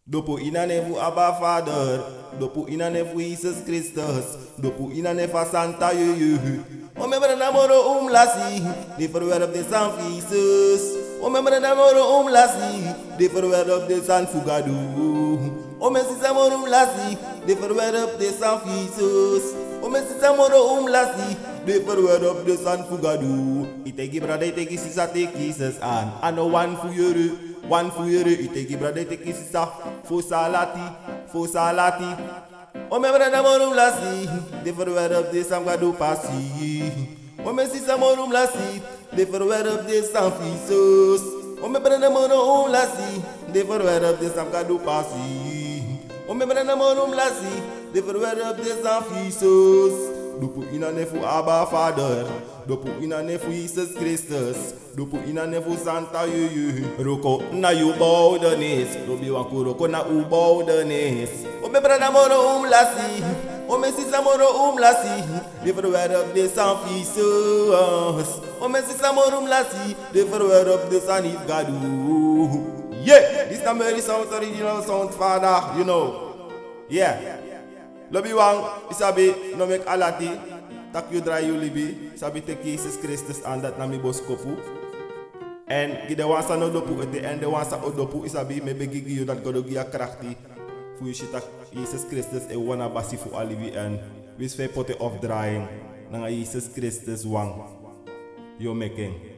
Dopo inanevu Abba Vader, dopo inanevu Jesus Christus, dopo inaneva Santa Jeugd. O me brada moro lasi, de verwerp de San Jesus. O me brada moro lasi, de verwerp de San Fugado. O me sisa moro lasi, de verwerp de San Jesus. O me sisa moro lasi, de verwerp de San Fugado. Itegi brada itegi sisa teki Jesus an, ano one for you. One for you, itegi brada itegi sisa, fo salati. O me brada morum lasi, de verwerp de San Gado passi. O me sisa morum lasi, de verwerp de San Jesus. O me brada morum lasi, de verwerp de San Gado passi. O me brada morum lasi, de verwerp de San Jesus. Dopo inanefu Abba Vader, dopo inanefu Jesus Christus, dopo inanefu Santa Jeugd. Roko na you boudenis, dobi wanku roko na u boudenis. O me brada moro lasi, o me sisa moro lasi, de verwerp de San Jesus. O me sisa moro lasi, de verwerp de San Gado. Yeah, this number is sound original sound, Father, you know. Yeah. Lobi wang, isabi, no mek alati, tak you dry you libi, isabi te Jesus Christus and dat na mi boskopu. En gide wansa no dopu ete en de wansa o dopu isabi, me begigi you dat godo gia krachti. Fu you shitak Jesus Christus e wana basi fu alibi en wis fe pote of drying, nanga Jesus Christus wang, yo making.